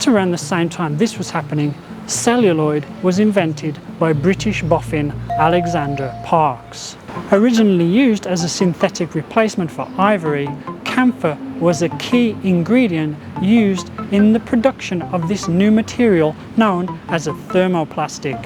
around the same time this was happening, celluloid was invented by British boffin Alexander Parkes. Originally used as a synthetic replacement for ivory, camphor was a key ingredient used in the production of this new material known as a thermoplastic.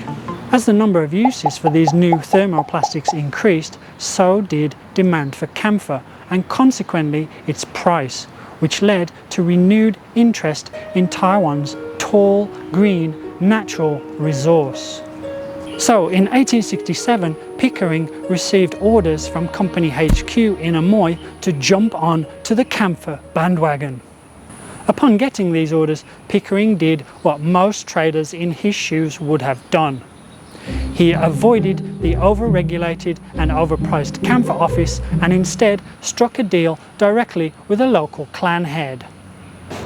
As the number of uses for these new thermoplastics increased, so did demand for camphor and consequently its price, which led to renewed interest in Taiwan's tall, green, natural resource. So in 1867, Pickering received orders from Company HQ in Amoy to jump on to the camphor bandwagon. Upon getting these orders, Pickering did what most traders in his shoes would have done. He avoided the over-regulated and overpriced camphor office and instead struck a deal directly with a local clan head.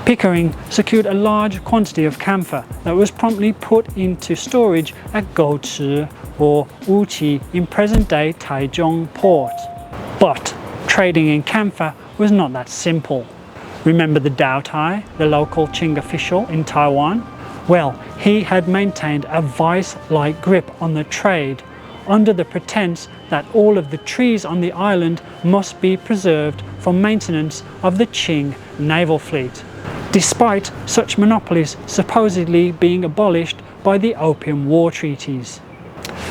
Pickering secured a large quantity of camphor that was promptly put into storage at Gouchi or Wuqi in present-day Taichung port. But trading in camphor was not that simple. Remember the Dao Tai, the local Qing official in Taiwan? Well, he had maintained a vice-like grip on the trade under the pretense that all of the trees on the island must be preserved for maintenance of the Qing naval fleet, despite such monopolies supposedly being abolished by the Opium War treaties.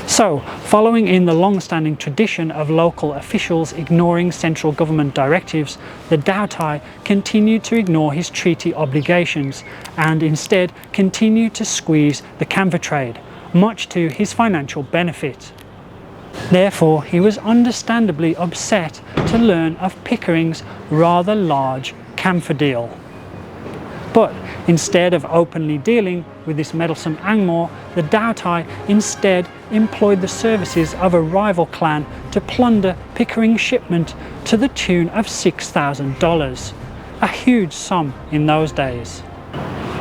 So, following in the long-standing tradition of local officials ignoring central government directives, the Dao Tai continued to ignore his treaty obligations and instead continued to squeeze the camphor trade, much to his financial benefit. Therefore, he was understandably upset to learn of Pickering's rather large camphor deal. But instead of openly dealing with this meddlesome Anglo, the Dao Tai instead employed the services of a rival clan to plunder Pickering's shipment to the tune of $6,000, a huge sum in those days.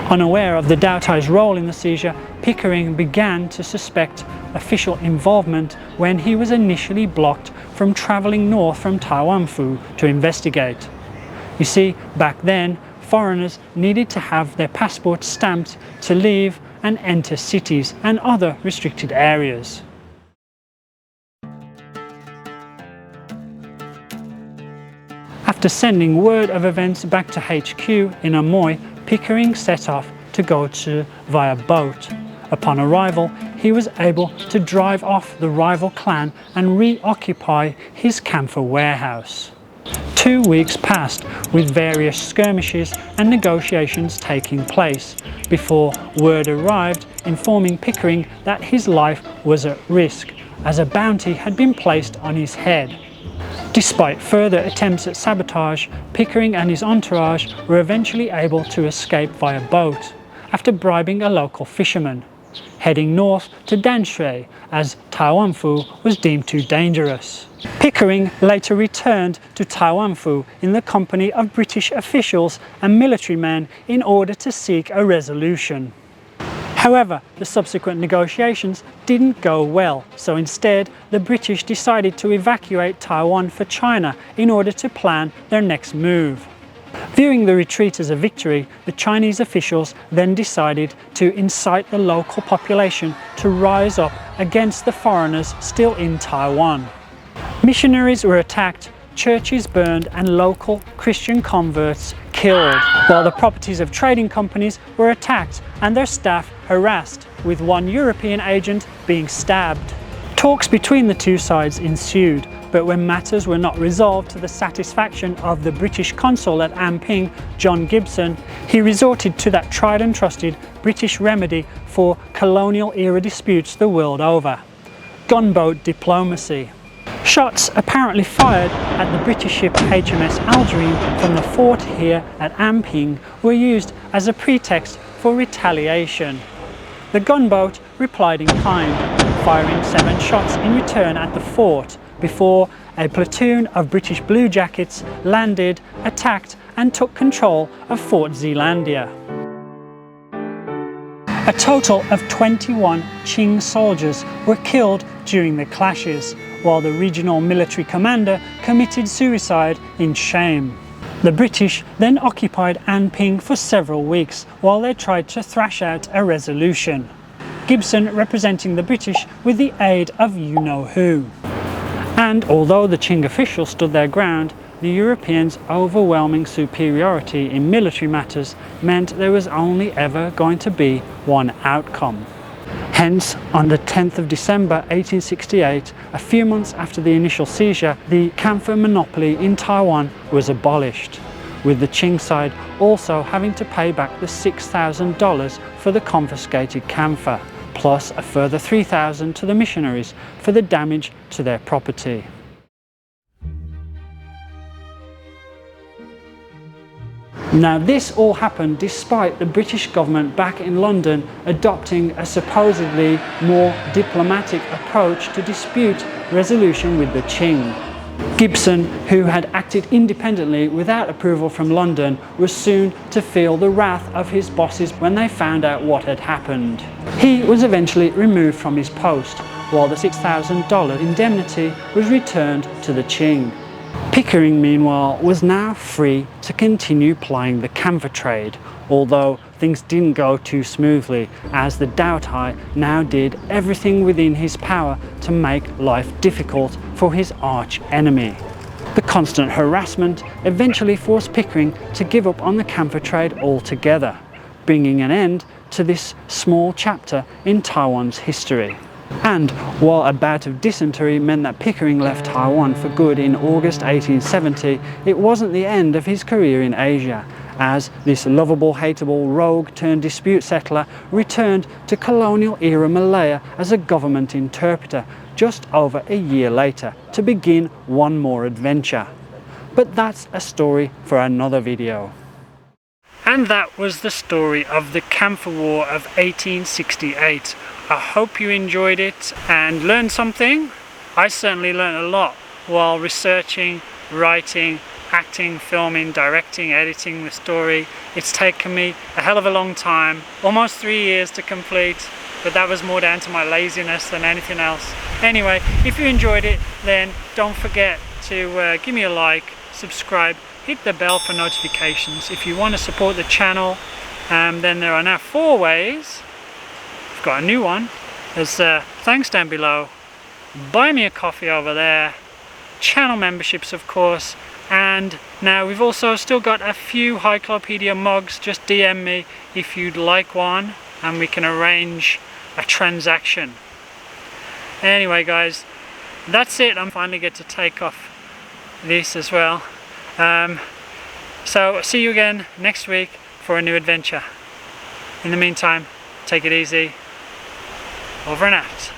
Unaware of the Dao Tai's role in the seizure, Pickering began to suspect official involvement when he was initially blocked from travelling north from Taiwanfu to investigate. You see, back then, foreigners needed to have their passports stamped to leave and enter cities and other restricted areas. After sending word of events back to HQ in Amoy, Pickering set off to Gouchi via boat. Upon arrival, he was able to drive off the rival clan and reoccupy his camphor warehouse. 2 weeks passed with various skirmishes and negotiations taking place before word arrived informing Pickering that his life was at risk as a bounty had been placed on his head. Despite further attempts at sabotage, Pickering and his entourage were eventually able to escape via boat after bribing a local fisherman, heading north to Danshui as Taiwanfu was deemed too dangerous. Pickering later returned to Taiwanfu in the company of British officials and military men in order to seek a resolution. However, the subsequent negotiations didn't go well, so instead the British decided to evacuate Taiwan for China in order to plan their next move. Viewing the retreat as a victory, the Chinese officials then decided to incite the local population to rise up against the foreigners still in Taiwan. Missionaries were attacked, churches burned and local Christian converts killed, while the properties of trading companies were attacked and their staff harassed, with one European agent being stabbed. Talks between the two sides ensued, but when matters were not resolved to the satisfaction of the British consul at Anping, John Gibson, he resorted to that tried and trusted British remedy for colonial-era disputes the world over: gunboat diplomacy. Shots apparently fired at the British ship HMS Algerine from the fort here at Anping were used as a pretext for retaliation. The gunboat replied in kind, firing 7 shots in return at the fort before a platoon of British bluejackets landed, attacked and took control of Fort Zeelandia. A total of 21 Qing soldiers were killed during the clashes, while the regional military commander committed suicide in shame. The British then occupied Anping for several weeks while they tried to thrash out a resolution. Gibson representing the British with the aid of you-know-who. And although the Qing officials stood their ground, the Europeans' overwhelming superiority in military matters meant there was only ever going to be one outcome. Hence, on the 10th of December 1868, a few months after the initial seizure, the camphor monopoly in Taiwan was abolished, with the Qing side also having to pay back the $6,000 for the confiscated camphor, plus a further $3,000 to the missionaries for the damage to their property. Now this all happened despite the British government back in London adopting a supposedly more diplomatic approach to dispute resolution with the Qing. Gibson, who had acted independently without approval from London, was soon to feel the wrath of his bosses when they found out what had happened. He was eventually removed from his post, while the $6,000 indemnity was returned to the Qing. Pickering, meanwhile, was now free to continue plying the camphor trade, although things didn't go too smoothly, as the Doughtai now did everything within his power to make life difficult for his arch enemy. The constant harassment eventually forced Pickering to give up on the camphor trade altogether, bringing an end to this small chapter in Taiwan's history. And while a bout of dysentery meant that Pickering left Taiwan for good in August 1870, it wasn't the end of his career in Asia, as this lovable, hateable, rogue-turned-dispute settler returned to colonial-era Malaya as a government interpreter just over a year later to begin one more adventure. But that's a story for another video. And that was the story of the Camphor War of 1868. I hope you enjoyed it and learned something. I certainly learned a lot while researching, writing, acting, filming, directing, editing the story. It's taken me a hell of a long time, almost 3 years to complete, but that was more down to my laziness than anything else. Anyway, if you enjoyed it, then don't forget to give me a like, subscribe, hit the bell for notifications. If you want to support the channel, then there are now 4 ways. I've got a new one. There's thanks down below, buy me a coffee over there, channel memberships of course, and now we've also still got a few Hikelopedia mugs. Just DM me if you'd like one and we can arrange a transaction. Anyway guys, that's it. I finally get to take off this as well. So see you again next week for a new adventure. In the meantime, take it easy. Over and out.